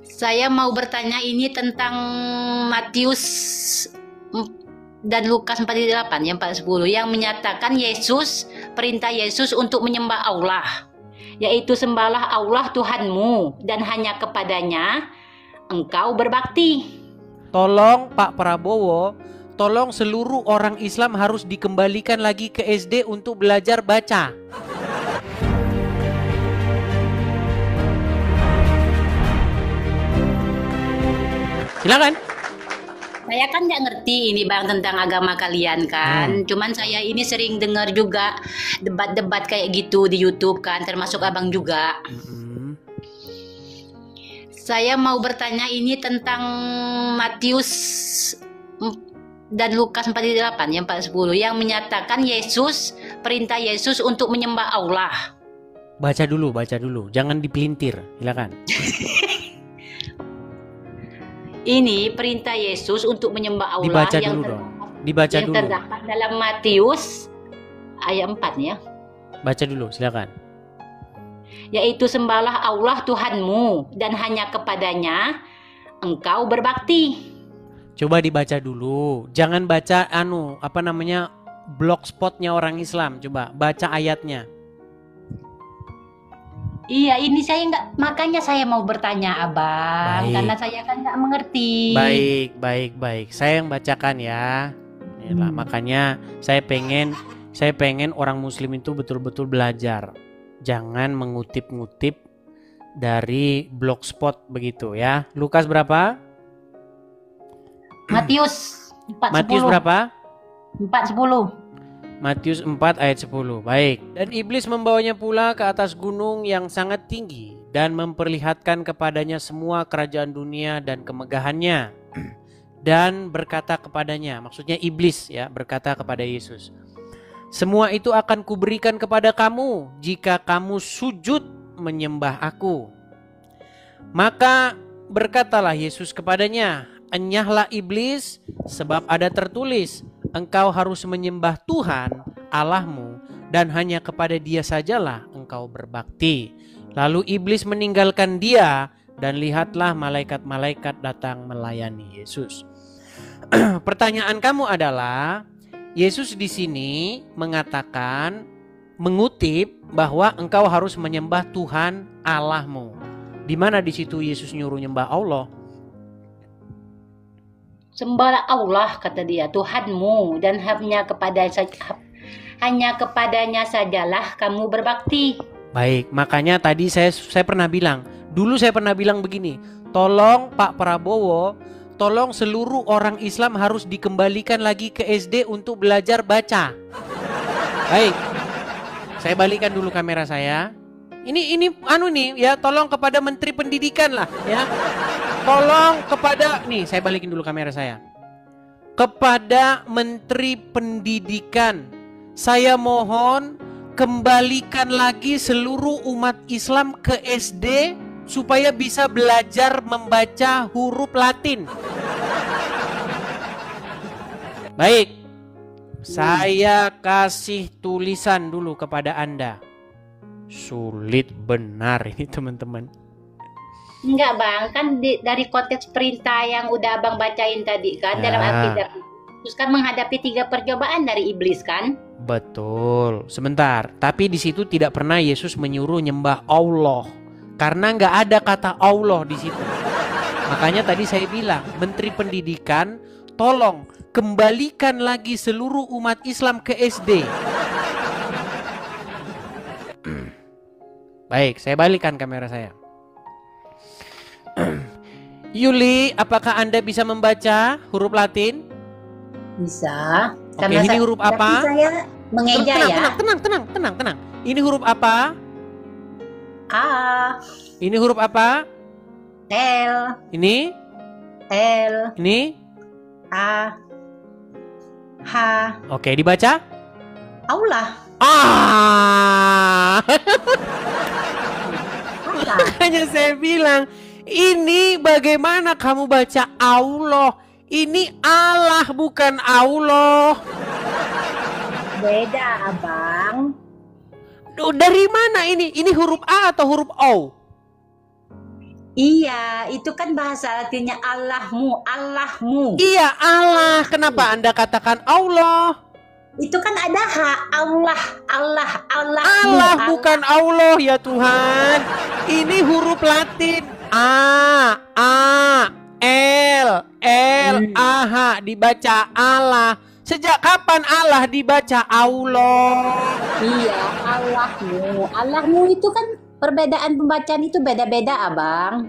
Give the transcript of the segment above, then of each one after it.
Saya mau bertanya ini tentang Matius dan Lukas 48 yang 40 yang menyatakan perintah Yesus untuk menyembah Allah, yaitu sembahlah Allah Tuhanmu dan hanya kepadanya engkau berbakti. Tolong Pak Prabowo, tolong seluruh orang Islam harus dikembalikan lagi ke SD untuk belajar baca. Silakan. Saya kan nggak ngerti ini Bang tentang agama kalian kan. Cuman saya ini sering dengar juga debat-debat kayak gitu di YouTube kan, termasuk Abang juga. Saya mau bertanya ini tentang Matius dan Lukas 48 yang 40 yang menyatakan perintah Yesus untuk menyembah Allah. Baca dulu, jangan dipelintir. Silakan. Ini perintah Yesus untuk menyembah Allah Dibaca yang dulu dong. Dibaca dulu. terdapat dalam Matius ayat 4 ya. Baca dulu, silakan. Yaitu sembahlah Allah Tuhanmu dan hanya kepadanya engkau berbakti. Coba dibaca dulu. Jangan baca blogspotnya orang Islam. Coba baca ayatnya. Iya, ini saya makanya saya mau bertanya Abang, karena saya kan nggak mengerti. Baik. Saya yang bacakan ya. Yalah, makanya saya pengen orang Muslim itu betul-betul belajar. Jangan mengutip-ngutip dari blogspot begitu ya. Lukas berapa? Matius 4:10. Matius berapa? 4:10. Matius 4 ayat 10. Baik. Dan iblis membawanya pula ke atas gunung yang sangat tinggi dan memperlihatkan kepadanya semua kerajaan dunia dan kemegahannya. Dan berkata kepadanya, maksudnya iblis ya, berkata kepada Yesus, semua itu akan kuberikan kepada kamu jika kamu sujud menyembah aku. Maka berkatalah Yesus kepadanya, enyahlah iblis, sebab ada tertulis, engkau harus menyembah Tuhan Allahmu dan hanya kepada Dia sajalah engkau berbakti. Lalu iblis meninggalkan dia dan lihatlah malaikat-malaikat datang melayani Yesus. Pertanyaan kamu adalah, Yesus di sini mengutip bahwa engkau harus menyembah Tuhan Allahmu. Di mana di situ Yesus nyuruh nyembah Allah? Sembahlah Allah, kata dia, Tuhanmu, dan hanya kepadanya sajalah kamu berbakti. Baik, makanya tadi saya pernah bilang begini, tolong Pak Prabowo, tolong seluruh orang Islam harus dikembalikan lagi ke SD untuk belajar baca. Baik, saya balikan dulu kamera saya. Ini ya, tolong kepada Menteri Pendidikan lah ya. Tolong kepada, saya balikin dulu kamera saya. Kepada Menteri Pendidikan, saya mohon kembalikan lagi seluruh umat Islam ke SD supaya bisa belajar membaca huruf Latin. Baik, saya kasih tulisan dulu kepada Anda. Sulit benar ini teman-teman. Enggak Bang, kan dari konteks perintah yang udah Abang bacain tadi kan, dalam Alkitab terus kan menghadapi 3 percobaan dari iblis kan? Betul. Sebentar, tapi di situ tidak pernah Yesus menyuruh nyembah Allah, karena nggak ada kata Allah di situ. Makanya tadi saya bilang, Menteri Pendidikan, tolong kembalikan lagi seluruh umat Islam ke SD. Baik, saya balikan kamera saya. Yuli, apakah Anda bisa membaca huruf Latin? Bisa. Oke, ini huruf apa? Saya mengeja ya. Tenang. Ini huruf apa? A. Ini huruf apa? L. Ini? L. Ini? A. H. Oke, dibaca? Allah. Makanya saya bilang, ini bagaimana kamu baca Allah? Ini Allah bukan Allah. Beda Abang. Dari mana ini? Ini huruf A atau huruf O? Iya, itu kan bahasa Latinnya Allahmu, Allahmu. Iya, Allah. Kenapa Anda katakan Allah? Itu kan ada hak Allah, Allah, Allahmu. Allah bukan Allah ya Tuhan. Ini huruf Latin. L, H dibaca Allah. Sejak kapan Allah dibaca Allah? Iya, Allahmu. Allahmu itu kan perbedaan pembacaan itu beda-beda, Abang.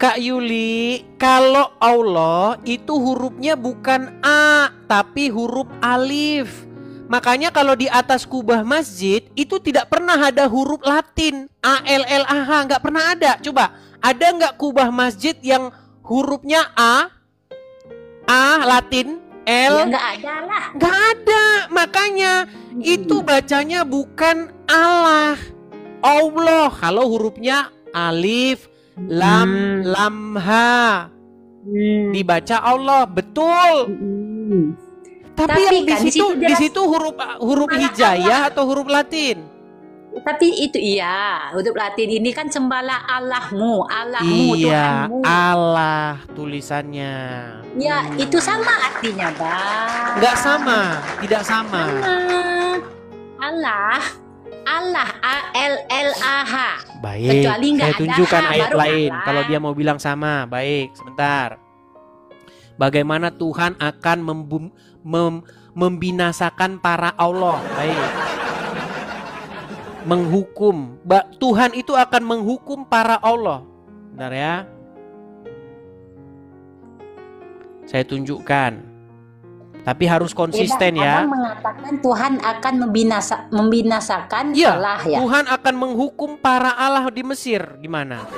Kak Yuli, kalau Allah itu hurufnya bukan A, tapi huruf alif. Makanya kalau di atas kubah masjid itu tidak pernah ada huruf Latin ALLAH, nggak pernah ada. Coba, ada nggak kubah masjid yang hurufnya A Latin, L? Ya nggak ada lah. Nggak ada. Makanya itu bacanya bukan Allah. Allah kalau hurufnya alif, lam, lamha dibaca Allah, betul. Tapi yang kan di situ huruf hijayah atau huruf Latin? Tapi itu iya, huruf Latin ini kan sembahlah Allahmu, Allahmu, Iya, Tuhanmu. Allah tulisannya. Ya, itu sama artinya, Bang. Nggak sama, tidak sama. Allah, Allah, ALLAH. Baik, Kecuali nggak saya ada tunjukkan H, ayat baru lain. Allah. Kalau dia mau bilang sama, baik, sebentar. Bagaimana Tuhan akan membinasakan para Allah? Baik. Menghukum. Tuhan itu akan menghukum para Allah. Bentar ya. Saya tunjukkan. Tapi harus konsisten ya. Abang mengatakan Tuhan akan membinasakan Iya, Allah ya. Tuhan akan menghukum para Allah di Mesir. Gimana?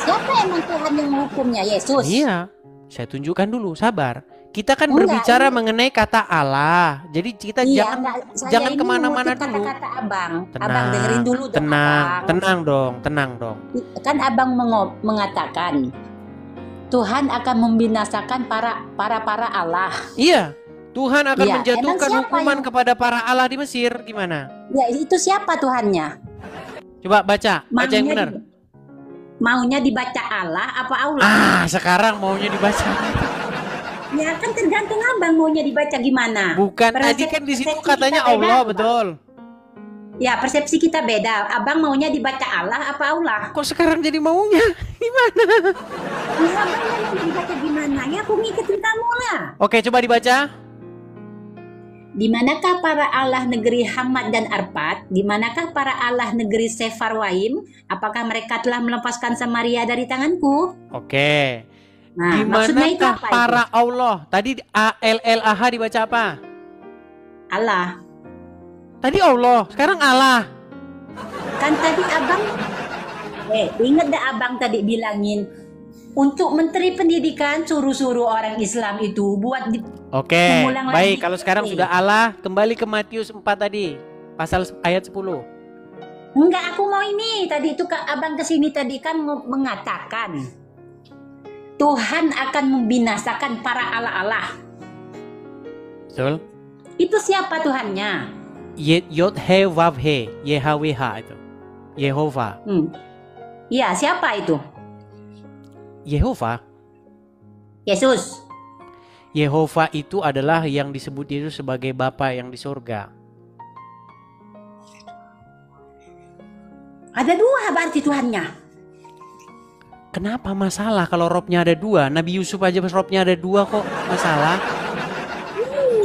Siapa emang Tuhan yang menghukumnya? Yesus. Iya. Saya tunjukkan dulu, sabar. Kita kan Enggak, berbicara ini- mengenai kata Allah. Jadi kita Iya, jangan kemana-mana dulu. Kata-kata Abang. Tenang, Abang dengerin dulu dong. tenang, Abang. tenang dong. Kan Abang mengatakan Tuhan akan membinasakan para Allah. Iya, Tuhan akan Iya, menjatuhkan emang siapa hukuman yang- kepada para Allah di Mesir. Gimana? Ya itu siapa Tuhannya? Coba baca yang benar. Maunya dibaca Allah apa Allah? Sekarang maunya dibaca. Ya kan tergantung Abang maunya dibaca gimana. Bukan, tadi kan di situ katanya Allah, betul. Ya persepsi kita beda. Abang maunya dibaca Allah apa Allah? Kok sekarang jadi maunya? Gimana? Ya Abang mau dibaca gimana? Ya aku ngikutin kamu lah. Oke, coba dibaca. Di manakah para Allah negeri Hamad dan Arpad? Di manakah para Allah negeri Sefarwaim? Apakah mereka telah melepaskan Samaria dari tanganku? Oke. Nah, Di maksudnya itu manakah apa para itu? Allah? Tadi ALLAH dibaca apa? Allah. Tadi Allah, sekarang Allah. Kan tadi Abang ingat dah Abang tadi bilangin untuk Menteri Pendidikan suruh-suruh orang Islam itu buat Oke, mengulang baik. lagi. Kalau sekarang sudah Allah, kembali ke Matius 4 tadi. Pasal ayat 10. Enggak, aku mau ini. Tadi itu Abang kesini tadi kan mengatakan Tuhan akan membinasakan para Allah-Allah. Betul? Itu siapa Tuhannya? Yod He Vav He, YHWH itu. Yehova. Ya, siapa itu? Yehova. Yesus. Yehova itu adalah yang disebut itu sebagai Bapa yang di surga. Ada dua berarti Tuhannya. Kenapa masalah kalau robnya ada dua? Nabi Yusuf aja robnya ada dua kok masalah?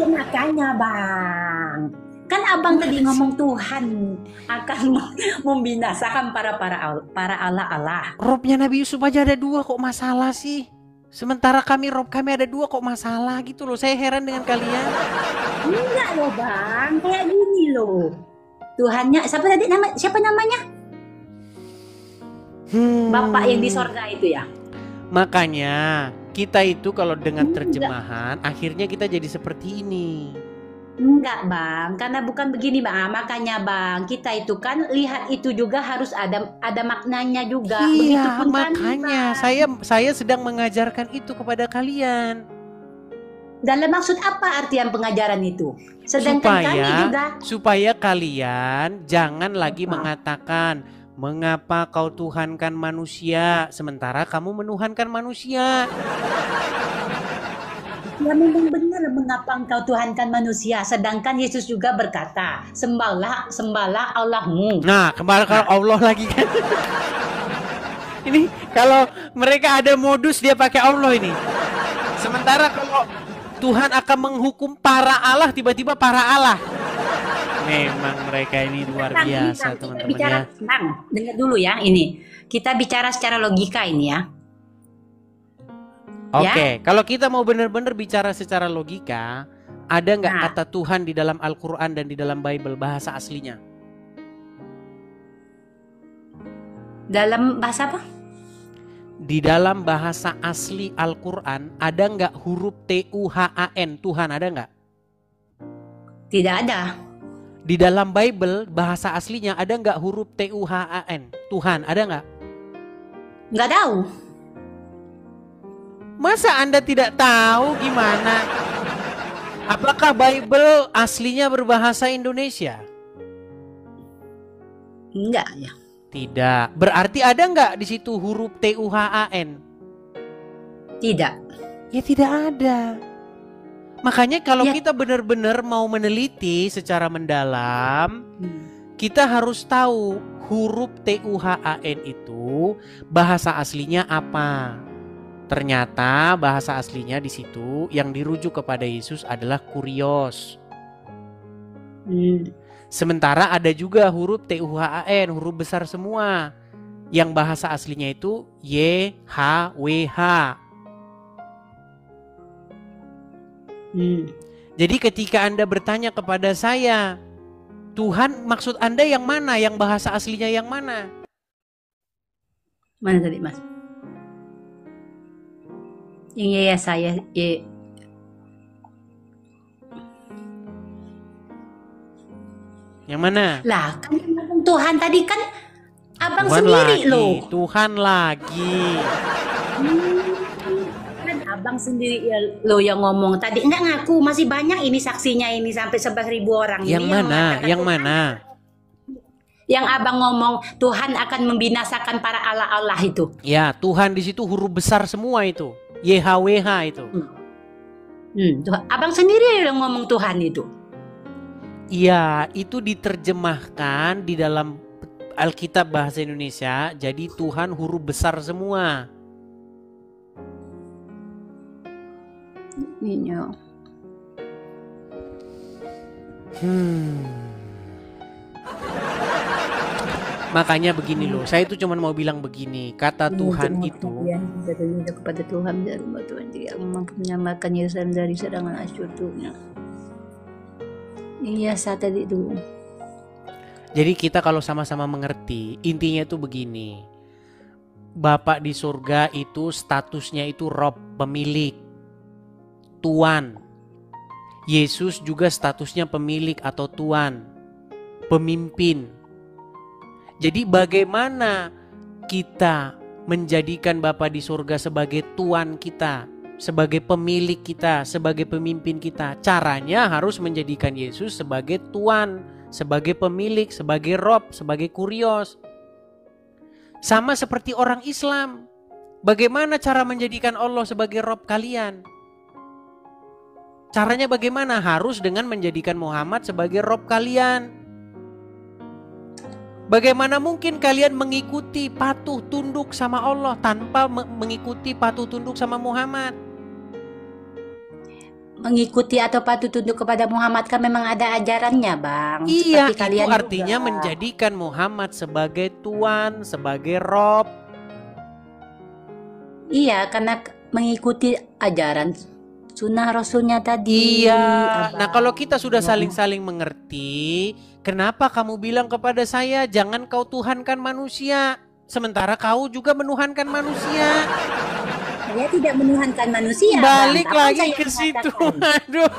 Makanya Bang. Kan Abang tadi ngomong Tuhan akan membinasakan para Allah-Allah. Robnya Nabi Yusuf aja ada dua kok masalah sih? Sementara rob kami ada dua kok masalah gitu loh. Saya heran dengan kalian. Enggak loh Bang, kayak gini loh. Tuhannya siapa namanya? Bapak yang di sorga itu ya. Makanya kita itu kalau dengan terjemahan akhirnya kita jadi seperti ini. Enggak Bang, karena bukan begini Bang. Makanya Bang, kita itu kan lihat itu juga harus ada maknanya juga. Iya, Begitupun makanya saya sedang mengajarkan itu kepada kalian. Dalam maksud apa artian pengajaran itu? Sedangkan kami juga Supaya kalian jangan lagi mengatakan Mengapa kau tuhankan manusia sementara kamu menuhankan manusia? Ya memang benar, mengapa engkau tuhankan manusia, sedangkan Yesus juga berkata, sembahlah Allahmu. Nah, kembali kalau Allah lagi kan. Ini kalau mereka ada modus dia pakai Allah ini. Sementara kalau Tuhan akan menghukum para Allah, tiba-tiba para Allah. Memang mereka ini luar biasa, teman-teman Bicara, ya. dengar dulu ya ini. Kita bicara secara logika ini ya. Oke, kalau kita mau benar-benar bicara secara logika, ada nggak kata Tuhan di dalam Al-Quran dan di dalam Bible bahasa aslinya? Dalam bahasa apa? Di dalam bahasa asli Al-Quran ada nggak huruf T-U-H-A-N, Tuhan ada nggak? Tidak ada. Di dalam Bible bahasa aslinya ada nggak huruf T-U-H-A-N, Tuhan ada nggak? Nggak tahu. Masa Anda tidak tahu gimana? Apakah Bible aslinya berbahasa Indonesia? Enggak ya. Tidak. Berarti ada nggak di situ huruf T-U-H-A-N? Tidak. Ya tidak ada. Makanya kalau kita benar-benar mau meneliti secara mendalam, kita harus tahu huruf T-U-H-A-N itu bahasa aslinya apa. Ternyata bahasa aslinya di situ yang dirujuk kepada Yesus adalah kurios. Sementara ada juga huruf T-U-H-A-N, huruf besar semua. Yang bahasa aslinya itu Y-H-W-H. Jadi ketika Anda bertanya kepada saya, Tuhan maksud Anda yang mana? Yang bahasa aslinya yang mana? Mana tadi Mas? Yang ya saya Yang mana? Lah kan Tuhan tadi kan abang Tuhan sendiri lagi, loh. Tuhan lagi. Kan abang sendiri ya lo yang ngomong tadi. Enggak ngaku, masih banyak ini saksinya ini sampai 11.000 orang. Yang ini mana? Yang Tuhan, mana? Yang abang ngomong Tuhan akan membinasakan para Allah-Allah itu. Ya, Tuhan di situ huruf besar semua itu. YHWH itu. Abang sendiri yang ngomong Tuhan itu. Iya, itu diterjemahkan di dalam Alkitab bahasa Indonesia. Jadi Tuhan huruf besar semua. Iya. Makanya begini loh, saya itu cuma mau bilang begini, kata Tuhan itu kepada Tuhan dan Tuhan yang mampu menyelamatkan Yerusalem dari serangan Asyur-nya. Iya, saat tadi itu. Jadi kita kalau sama-sama mengerti, intinya itu begini. Bapak di surga itu statusnya itu Rob, pemilik, Tuan. Yesus juga statusnya pemilik atau Tuan, pemimpin. Jadi bagaimana kita menjadikan Bapa di surga sebagai Tuan kita, sebagai pemilik kita, sebagai pemimpin kita? Caranya harus menjadikan Yesus sebagai Tuan, sebagai pemilik, sebagai Rob, sebagai kurios. Sama seperti orang Islam. Bagaimana cara menjadikan Allah sebagai Rob kalian? Caranya bagaimana? Harus dengan menjadikan Muhammad sebagai Rob kalian. Bagaimana mungkin kalian mengikuti patuh tunduk sama Allah tanpa mengikuti patuh tunduk sama Muhammad? Mengikuti atau patuh tunduk kepada Muhammad kan memang ada ajarannya, Bang. Iya, seperti kalian itu artinya juga menjadikan Muhammad sebagai Tuan, sebagai Rob. Iya, karena mengikuti ajaran sunnah Rasulnya tadi. Iya, Abang. nah kalau kita sudah saling-saling mengerti, kenapa kamu bilang kepada saya jangan kau tuhankan manusia, sementara kau juga menuhankan manusia? Saya tidak menuhankan manusia. Balik Bang. lagi ke situ, aduh.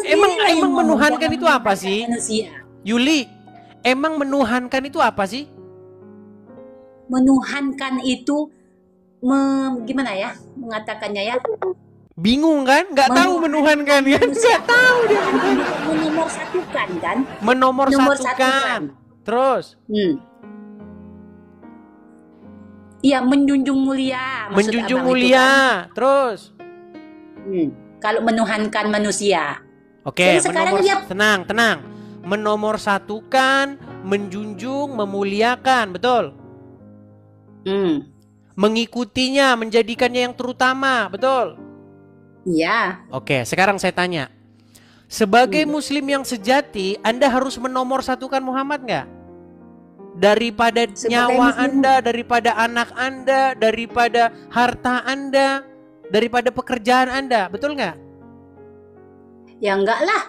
Emang menuhankan itu apa sih? Manusia. Yuli, emang menuhankan itu apa sih? Menuhankan itu gimana ya mengatakannya ya? Bingung kan? Nggak tahu menuhankan kan? Nggak tahu dia. Menomorsatukan kan? Menomorsatukan. Terus? Iya, menjunjung mulia. Maksud Menjunjung abang mulia. itu kan? Terus? Kalau menuhankan manusia. Oke, Jadi sekarang tenang. Menomorsatukan, menjunjung, memuliakan, betul? Mengikutinya, menjadikannya yang terutama, betul? Iya. Oke, sekarang saya tanya. Sebagai muslim yang sejati, Anda harus menomorsatukan Muhammad nggak? Daripada nyawa Anda, daripada anak Anda, daripada harta Anda, daripada pekerjaan Anda, betul nggak? Ya enggak lah.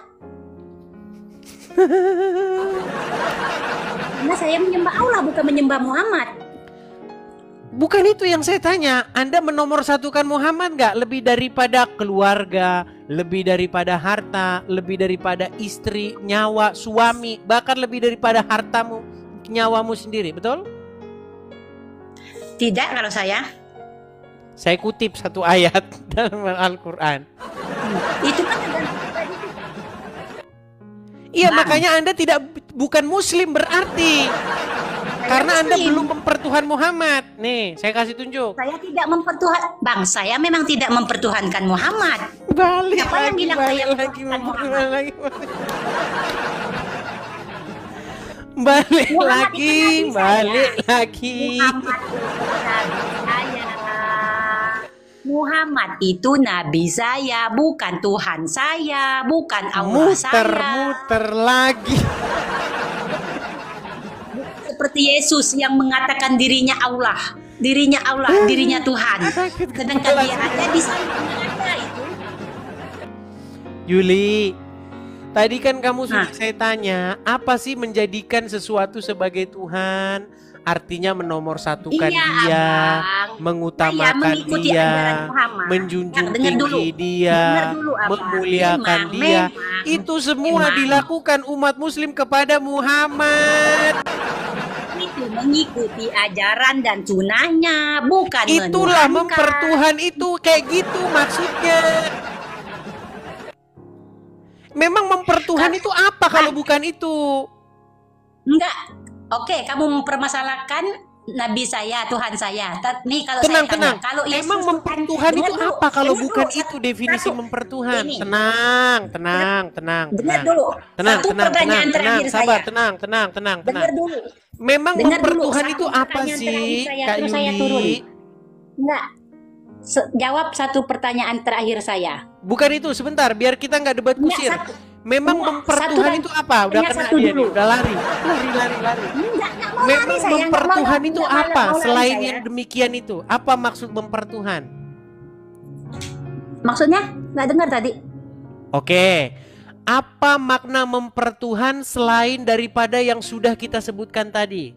Karena saya menyembah Allah, bukan menyembah Muhammad. Bukan itu yang saya tanya. Anda menomorsatukan Muhammad nggak? Lebih daripada keluarga, lebih daripada harta, lebih daripada istri, nyawa, suami, bahkan lebih daripada hartamu, nyawamu sendiri, betul? Tidak kalau saya. Saya kutip satu ayat dalam Al-Quran. Itu kan tergantung. Iya, makanya Anda bukan muslim berarti. Karena Anda belum mempertuhan Muhammad. Nih, saya kasih tunjuk. Saya tidak Bang, saya memang tidak mempertuhankan Muhammad. Balik Siapa yang bilang saya mempertuhankan Muhammad? Balik lagi. Muhammad itu nabi saya, bukan Tuhan saya, bukan Allah saya. Muter lagi. Seperti Yesus yang mengatakan dirinya Allah, dirinya Tuhan. Sedangkan dia ada di sana itu. Yuli, tadi kan kamu sudah saya tanya, apa sih menjadikan sesuatu sebagai Tuhan? Artinya menomorsatukan dia, mengutamakan dia, menjunjung tinggi dia, memuliakan dia. Itu semua dilakukan umat muslim kepada Muhammad. Itu mengikuti ajaran dan sunnahnya, bukan itulah menuhankan. mempertuhan itu kayak gitu maksudnya. Memang mempertuhan itu apa kalau bukan itu? Enggak. Oke, kamu mempermasalahkan nabi saya, Tuhan saya. Nih kalau tenang. saya tanya, kalau Yesus emang mempertuhan itu apa kalau bukan itu definisi mempertuhan? Tenang. Dengar dulu. Satu pertanyaan terakhir saya. Tenang. Dengar dulu. Memang mempertuhan itu apa sih, Kak Yuli? Enggak. Jawab satu pertanyaan terakhir saya. Bukan itu, sebentar, biar kita nggak debat kusir. Memang mempertuhan itu apa? Udah kena dia nih, udah lari. Memang mempertuhan itu apa? Selain yang demikian itu, apa maksud mempertuhan? Maksudnya? Nggak dengar tadi. Oke. Apa makna mempertuhan selain daripada yang sudah kita sebutkan tadi?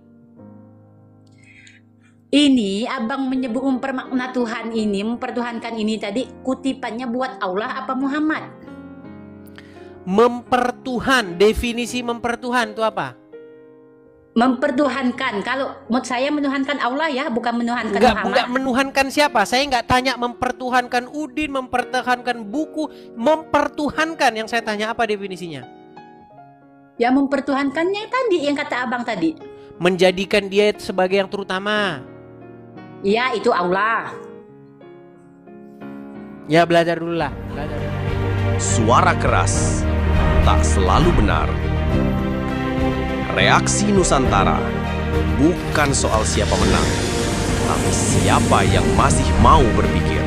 Ini abang menyebut mempermakna Tuhan ini, mempertuhankan ini tadi, kutipannya buat Allah apa Muhammad? Mempertuhan, definisi mempertuhan itu apa? Mempertuhankan, kalau menurut saya menuhankan Allah ya, bukan menuhankan Muhammad. Enggak menuhankan siapa? Saya nggak tanya mempertuhankan Udin, mempertuhankan buku, mempertuhankan yang saya tanya apa definisinya? Ya mempertuhankannya tadi yang kata abang tadi. Menjadikan dia sebagai yang terutama. Iya, itu Allah. Ya belajar dulu lah. Suara keras tak selalu benar. Reaksi Nusantara bukan soal siapa menang, tapi siapa yang masih mau berpikir.